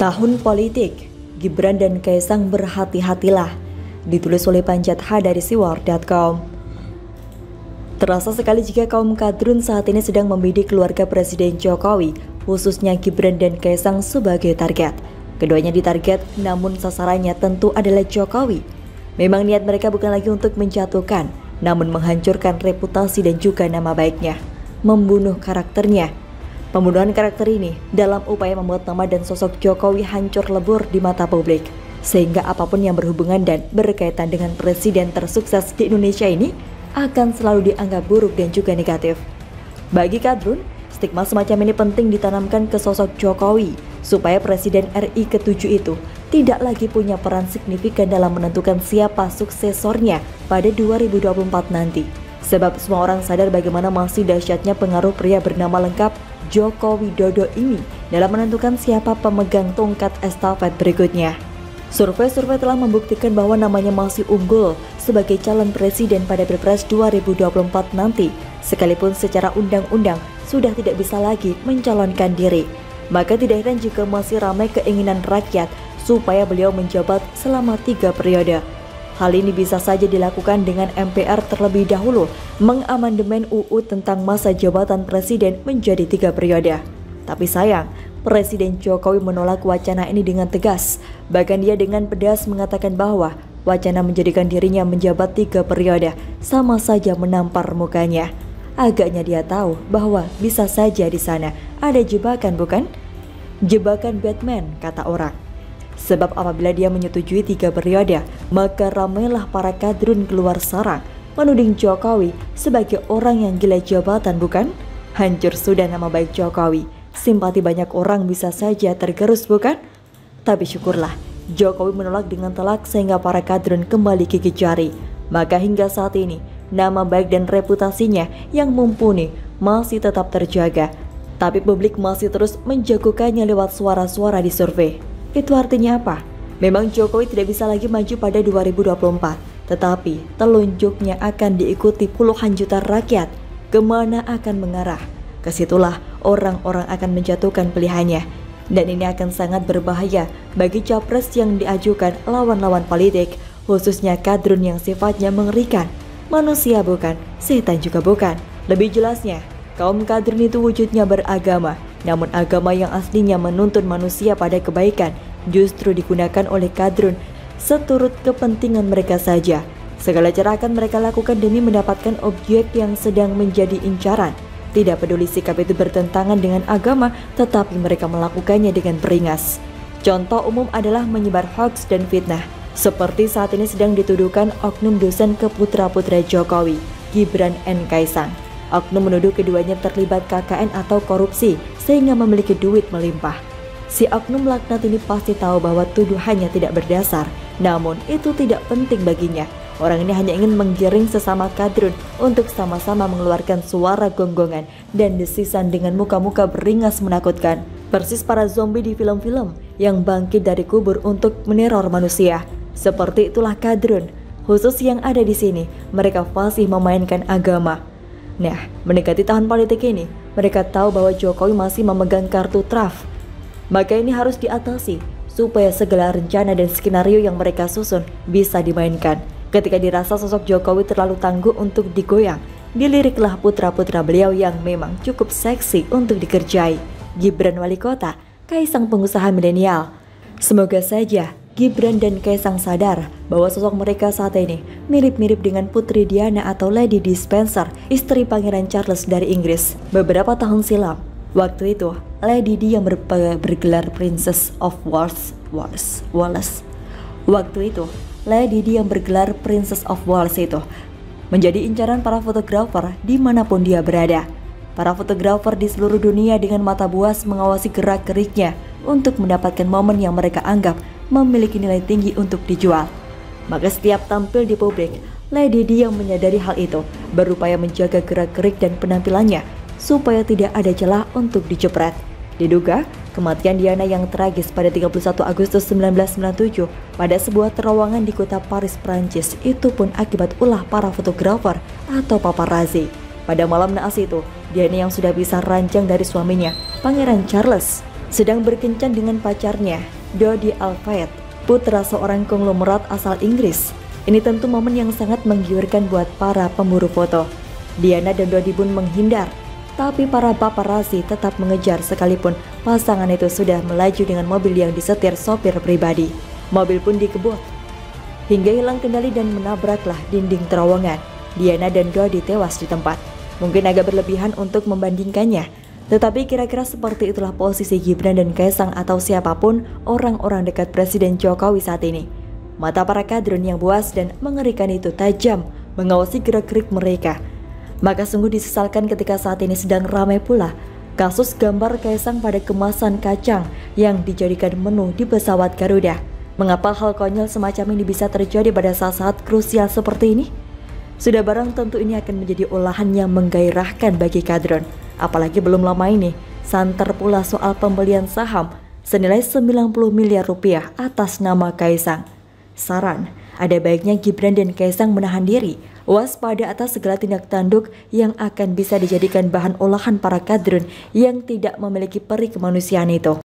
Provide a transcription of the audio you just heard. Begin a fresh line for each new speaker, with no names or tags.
Tahun politik, Gibran dan Kaisang berhati-hatilah, ditulis oleh Panjat H dari siwar.com. Terasa sekali jika kaum kadrun saat ini sedang membidik keluarga Presiden Jokowi, khususnya Gibran dan Kaisang sebagai target. Keduanya ditarget, namun sasarannya tentu adalah Jokowi. Memang niat mereka bukan lagi untuk menjatuhkan, namun menghancurkan reputasi dan juga nama baiknya, membunuh karakternya. Pembunuhan karakter ini dalam upaya membuat nama dan sosok Jokowi hancur lebur di mata publik, sehingga apapun yang berhubungan dan berkaitan dengan presiden tersukses di Indonesia ini akan selalu dianggap buruk dan juga negatif. Bagi kadrun, stigma semacam ini penting ditanamkan ke sosok Jokowi supaya Presiden RI ke-7 itu tidak lagi punya peran signifikan dalam menentukan siapa suksesornya pada 2024 nanti. Sebab semua orang sadar bagaimana masih dahsyatnya pengaruh pria bernama lengkap Joko Widodo ini dalam menentukan siapa pemegang tongkat estafet berikutnya. Survei-survei telah membuktikan bahwa namanya masih unggul sebagai calon presiden pada Pilpres 2024 nanti, sekalipun secara undang-undang sudah tidak bisa lagi mencalonkan diri. Maka tidak heran jika masih ramai keinginan rakyat supaya beliau menjabat selama 3 periode. Hal ini bisa saja dilakukan dengan MPR terlebih dahulu mengamandemen UU tentang masa jabatan presiden menjadi 3 periode. Tapi sayang, Presiden Jokowi menolak wacana ini dengan tegas. Bahkan dia dengan pedas mengatakan bahwa wacana menjadikan dirinya menjabat 3 periode sama saja menampar mukanya. Agaknya dia tahu bahwa bisa saja di sana ada jebakan, bukan? Jebakan Batman, kata orang. Sebab apabila dia menyetujui 3 periode, maka ramailah para kadrun keluar sarang menuding Jokowi sebagai orang yang gila jabatan, bukan? Hancur sudah nama baik Jokowi. Simpati banyak orang bisa saja tergerus, bukan? Tapi syukurlah, Jokowi menolak dengan telak sehingga para kadrun kembali gigit jari. Maka hingga saat ini, nama baik dan reputasinya yang mumpuni masih tetap terjaga. Tapi publik masih terus menjagokannya lewat suara-suara di survei. Itu artinya apa? Memang Jokowi tidak bisa lagi maju pada 2024, tetapi telunjuknya akan diikuti puluhan juta rakyat. Kemana akan mengarah? Kesitulah orang-orang akan menjatuhkan pilihannya. Dan ini akan sangat berbahaya bagi capres yang diajukan lawan-lawan politik, khususnya kadrun yang sifatnya mengerikan. Manusia bukan, setan juga bukan. Lebih jelasnya, kaum kadrun itu wujudnya beragama, namun agama yang aslinya menuntun manusia pada kebaikan justru digunakan oleh kadrun seturut kepentingan mereka saja. Segala cara akan mereka lakukan demi mendapatkan objek yang sedang menjadi incaran. Tidak peduli sikap itu bertentangan dengan agama, tetapi mereka melakukannya dengan beringas. Contoh umum adalah menyebar hoaks dan fitnah. Seperti saat ini sedang dituduhkan oknum dosen ke putra-putra Jokowi, Gibran dan Kaisang. Oknum menuduh keduanya terlibat KKN atau korupsi sehingga memiliki duit melimpah. Si oknum laknat ini pasti tahu bahwa tuduhannya tidak berdasar, namun itu tidak penting baginya. Orang ini hanya ingin menggiring sesama kadrun untuk sama-sama mengeluarkan suara gonggongan dan desisan dengan muka-muka beringas menakutkan. Persis para zombie di film-film yang bangkit dari kubur untuk meneror manusia. Seperti itulah kadrun, khusus yang ada di sini. Mereka fasih memainkan agama. Nah, mendekati tahun politik ini, mereka tahu bahwa Jokowi masih memegang kartu traf. Maka ini harus diatasi supaya segala rencana dan skenario yang mereka susun bisa dimainkan. Ketika dirasa sosok Jokowi terlalu tangguh untuk digoyang, diliriklah putra-putra beliau yang memang cukup seksi untuk dikerjai. Gibran wali kota, Kaisang pengusaha milenial. Semoga saja Gibran dan Kaisang sadar bahwa sosok mereka saat ini mirip-mirip dengan Putri Diana atau Lady Di Spencer, istri Pangeran Charles dari Inggris beberapa tahun silam. Waktu itu, Lady Di yang bergelar Princess of Wales. Waktu itu, Lady Di yang bergelar Princess of Wales itu menjadi incaran para fotografer dimanapun dia berada. Para fotografer di seluruh dunia dengan mata buas mengawasi gerak-geriknya untuk mendapatkan momen yang mereka anggap memiliki nilai tinggi untuk dijual. Maka setiap tampil di publik, Lady Di yang menyadari hal itu berupaya menjaga gerak-gerik dan penampilannya supaya tidak ada celah untuk dijepret. Diduga, kematian Diana yang tragis pada 31 Agustus 1997 pada sebuah terowongan di kota Paris, Prancis itu pun akibat ulah para fotografer atau paparazzi. Pada malam naas itu, Diana yang sudah bisa ranjang dari suaminya, Pangeran Charles, sedang berkencan dengan pacarnya, Dodi Al-Fayed, putra seorang konglomerat asal Inggris. Ini tentu momen yang sangat menggiurkan buat para pemburu foto. Diana dan Dodi pun menghindar, tapi para paparazzi tetap mengejar sekalipun pasangan itu sudah melaju dengan mobil yang disetir sopir pribadi. Mobil pun dikebut hingga hilang kendali dan menabraklah dinding terowongan. Diana dan Dodi tewas di tempat. Mungkin agak berlebihan untuk membandingkannya, tetapi kira-kira seperti itulah posisi Gibran dan Kaesang atau siapapun orang-orang dekat Presiden Jokowi saat ini. Mata para kadrun yang buas dan mengerikan itu tajam mengawasi gerak-gerik mereka. Maka sungguh disesalkan ketika saat ini sedang ramai pula kasus gambar Kaesang pada kemasan kacang yang dijadikan menu di pesawat Garuda. Mengapa hal konyol semacam ini bisa terjadi pada saat-saat krusial seperti ini? Sudah barang tentu ini akan menjadi olahan yang menggairahkan bagi kadrun. Apalagi belum lama ini santer pula soal pembelian saham senilai 90 miliar rupiah atas nama Kaesang. Saran, ada baiknya Gibran dan Kaesang menahan diri, waspada atas segala tindak tanduk yang akan bisa dijadikan bahan olahan para kadrun yang tidak memiliki peri kemanusiaan itu.